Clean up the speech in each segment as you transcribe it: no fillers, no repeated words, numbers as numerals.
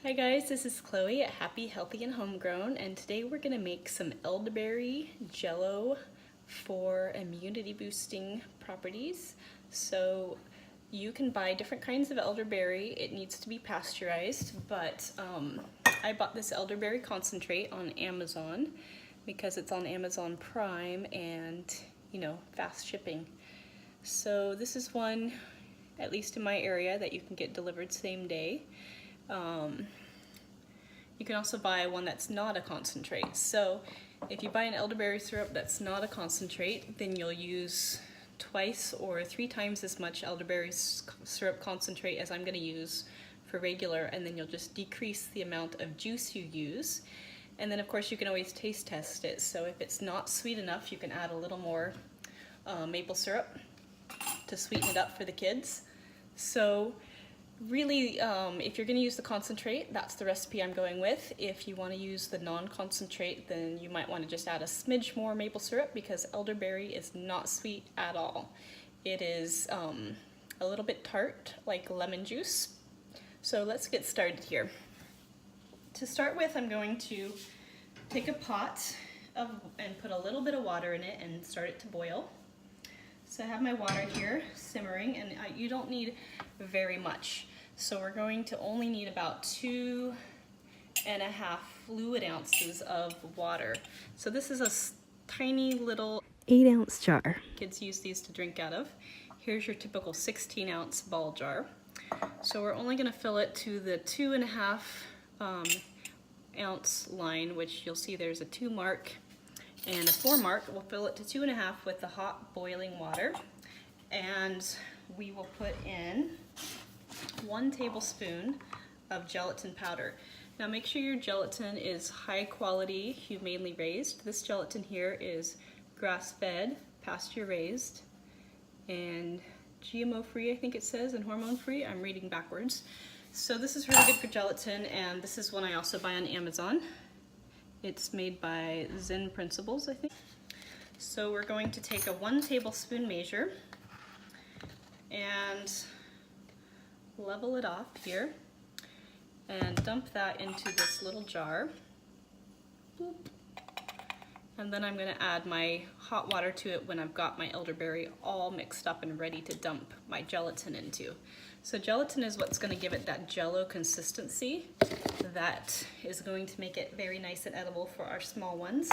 Hi guys, this is Chloe at Happy, Healthy, and Homegrown, and today we're going to make some elderberry jello for immunity boosting properties. So you can buy different kinds of elderberry. It needs to be pasteurized, but I bought this elderberry concentrate on Amazon because it's on Amazon Prime and, fast shipping. So this is one, at least in my area, that you can get delivered same day. You can also buy one that's not a concentrate. So if you buy an elderberry syrup that's not a concentrate, then you'll use twice or 3 times as much elderberry syrup concentrate as I'm going to use for regular, and then you'll just decrease the amount of juice you use. And then of course you can always taste test it. So if it's not sweet enough, you can add a little more maple syrup to sweeten it up for the kids. So really, if you're going to use the concentrate, that's the recipe I'm going with. If you want to use the non-concentrate, then you might want to just add a smidge more maple syrup because elderberry is not sweet at all. It is a little bit tart, like lemon juice. So let's get started here. To start with, I'm going to take a pot and put a little bit of water in it and start it to boil. So I have my water here simmering, and you don't need very much. So we're going to only need about 2.5 fluid ounces of water. So this is a tiny little 8-ounce jar. Kids use these to drink out of. Here's your typical 16-ounce ball jar. So we're only going to fill it to the 2.5 ounce line, which you'll see there's a 2 mark and a 4 mark. We'll fill it to 2.5 with the hot boiling water, and we will put in 1 tablespoon of gelatin powder. Now make sure your gelatin is high quality, humanely raised. This gelatin here is grass-fed, pasture-raised, and GMO-free, I think it says, and hormone-free. I'm reading backwards. So this is really good for gelatin, and this is one I also buy on Amazon. It's made by Zen Principles, I think. So we're going to take a 1 tablespoon measure and level it off here and dump that into this little jar. Boop. And then I'm going to add my hot water to it when I've got my elderberry all mixed up and ready to dump my gelatin into. So gelatin is what's going to give it that jello consistency that is going to make it very nice and edible for our small ones.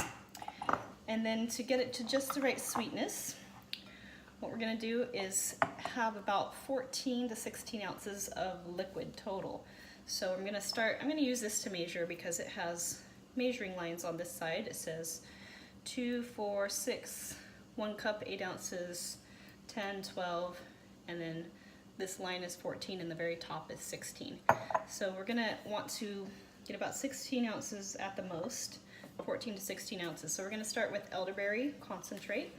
And then to get it to just the right sweetness, what we're going to do is have about 14 to 16 ounces of liquid total. So I'm going to use this to measure because it has measuring lines on this side. It says 2, 4, 6, 1 cup, 8 ounces, 10, 12, and then this line is 14 and the very top is 16. So we're gonna want to get about 16 ounces at the most, 14 to 16 ounces. So we're gonna start with elderberry concentrate.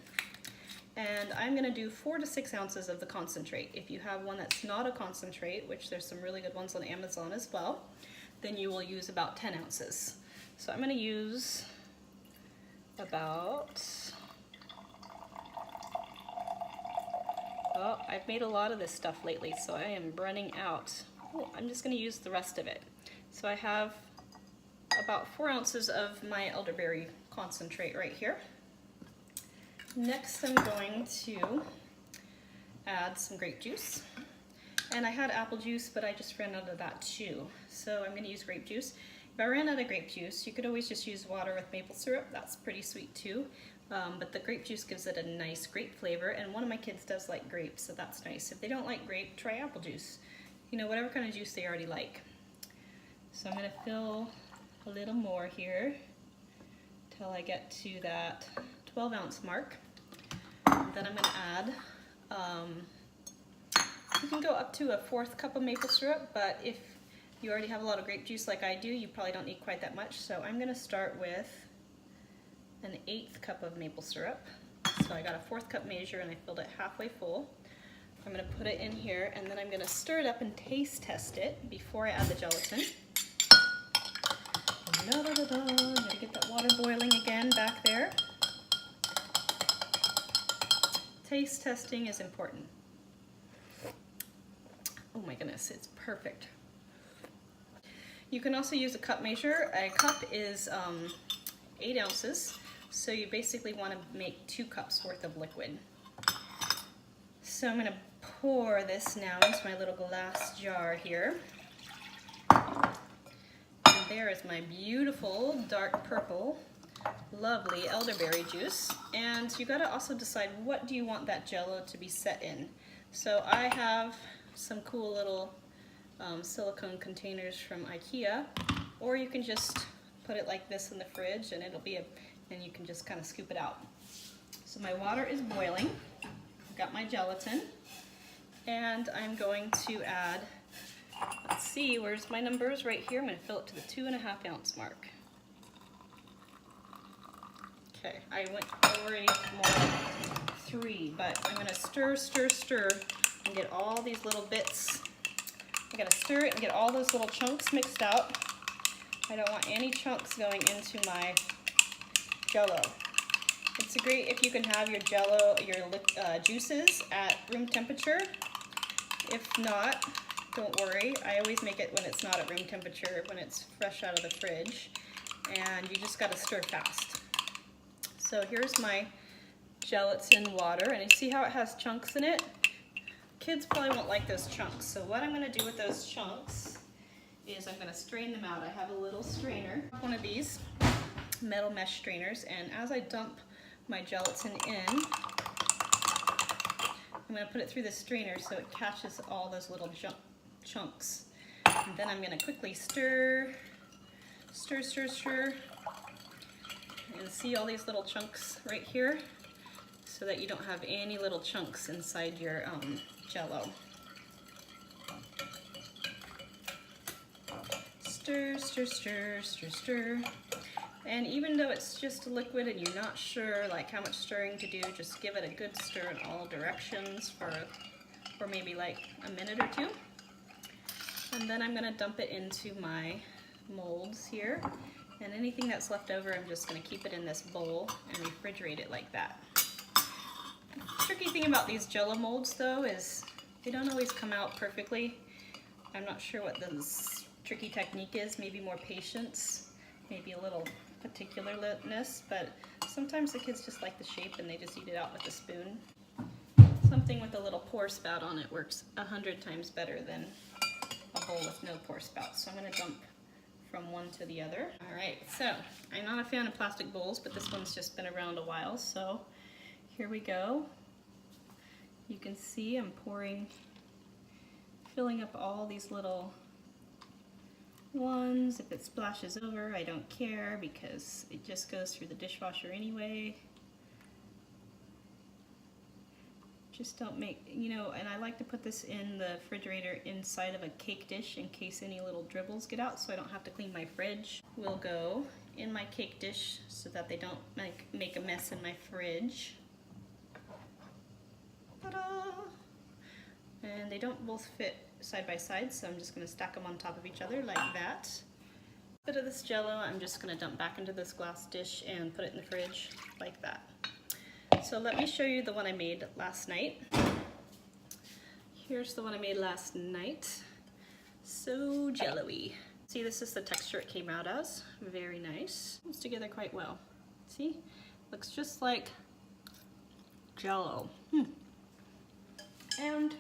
And I'm gonna do 4 to 6 ounces of the concentrate. If you have one that's not a concentrate, which there's some really good ones on Amazon as well, then you will use about 10 ounces. So I'm gonna use about, well, I've made a lot of this stuff lately, so I am running out. Oh, I'm just going to use the rest of it. So I have about 4 ounces of my elderberry concentrate right here. Next I'm going to add some grape juice. And I had apple juice, but I just ran out of that too. So I'm going to use grape juice. If I ran out of grape juice, you could always just use water with maple syrup. That's pretty sweet too. But the grape juice gives it a nice grape flavor, and one of my kids does like grape, so that's nice. If they don't like grape, try apple juice. Whatever kind of juice they already like. So I'm going to fill a little more here till I get to that 12-ounce mark. Then I'm going to add, you can go up to a 4th cup of maple syrup, but if you already have a lot of grape juice like I do, you probably don't need quite that much. So I'm going to start with an 1/8 cup of maple syrup. So I got a 4th cup measure and I filled it halfway full. I'm going to put it in here, and then I'm going to stir it up and taste test it before I add the gelatin. I'm going to get that water boiling again back there. Taste testing is important. Oh my goodness, it's perfect. You can also use a cup measure. A cup is 8 ounces, so you basically want to make 2 cups worth of liquid. So I'm going to pour this now into my little glass jar here. And there is my beautiful dark purple, lovely elderberry juice. And you got to also decide, what do you want that Jello to be set in? So I have some cool little silicone containers from IKEA, or you can just put it like this in the fridge and it'll be and you can just kind of scoop it out. So my water is boiling. I've got my gelatin, and I'm going to add, let's see, where's my numbers? Right here. I'm going to fill it to the 2.5 ounce mark. Okay, I went already more 3, but I'm going to stir, stir, stir, and get all these little bits. I gotta stir it and get all those little chunks mixed out. I don't want any chunks going into my Jello. It's great if you can have your Jello, your juices at room temperature. If not, don't worry. I always make it when it's not at room temperature, when it's fresh out of the fridge. And you just gotta stir fast. So here's my gelatin water, and you see how it has chunks in it? Kids probably won't like those chunks. So what I'm going to do with those chunks is I'm going to strain them out. I have a little strainer, one of these metal mesh strainers, and as I dump my gelatin in, I'm going to put it through the strainer so it catches all those little chunks. And then I'm going to quickly stir, stir, stir, stir, and see all these little chunks right here, so that you don't have any little chunks inside your Jello. Stir, stir, stir, stir, stir. And even though it's just a liquid and you're not sure like how much stirring to do, just give it a good stir in all directions for maybe like a minute or 2. And then I'm gonna dump it into my molds here. And anything that's left over, I'm just gonna keep it in this bowl and refrigerate it like that. The tricky thing about these Jello molds though is they don't always come out perfectly. I'm not sure what the tricky technique is, maybe more patience, maybe a little particularness, but sometimes the kids just like the shape and they just eat it out with a spoon. Something with a little pour spout on it works 100 times better than a bowl with no pour spout. So I'm going to dump from one to the other. Alright, so I'm not a fan of plastic bowls, but this one's just been around a while, so here we go. You can see I'm filling up all these little ones. If it splashes over, I don't care because it just goes through the dishwasher anyway. Just don't make, and I like to put this in the refrigerator inside of a cake dish in case any little dribbles get out so I don't have to clean my fridge. Will go in my cake dish so that they don't make a mess in my fridge. Ta-da! And they don't both fit side by side, so I'm just going to stack them on top of each other like that. A bit of this Jello I'm just going to dump back into this glass dish and put it in the fridge like that. So let me show you the one I made last night. Here's the one I made last night. So jello-y. See, this is the texture it came out as. Very nice. It's together quite well. See? Looks just like Jello. And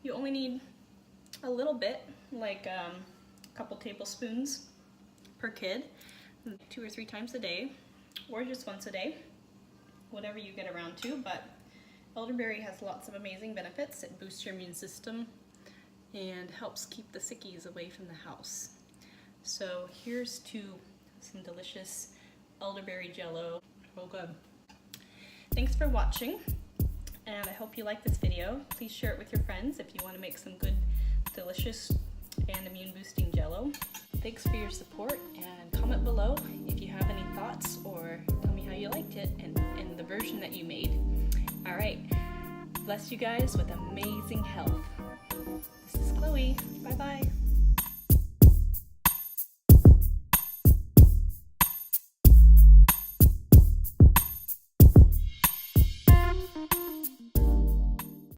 you only need a little bit, like a couple tablespoons per kid, 2 or 3 times a day, or just once a day, whatever you get around to. But elderberry has lots of amazing benefits. It boosts your immune system and helps keep the sickies away from the house. So here's to some delicious elderberry Jello. Oh, good. Thanks for watching, and I hope you like this video. Please share it with your friends if you want to make some good, delicious, and immune boosting Jello. Thanks for your support, and comment below if you have any thoughts, or tell me how you liked it and the version that you made. All right, bless you guys with amazing health. This is Chloe. Bye-bye.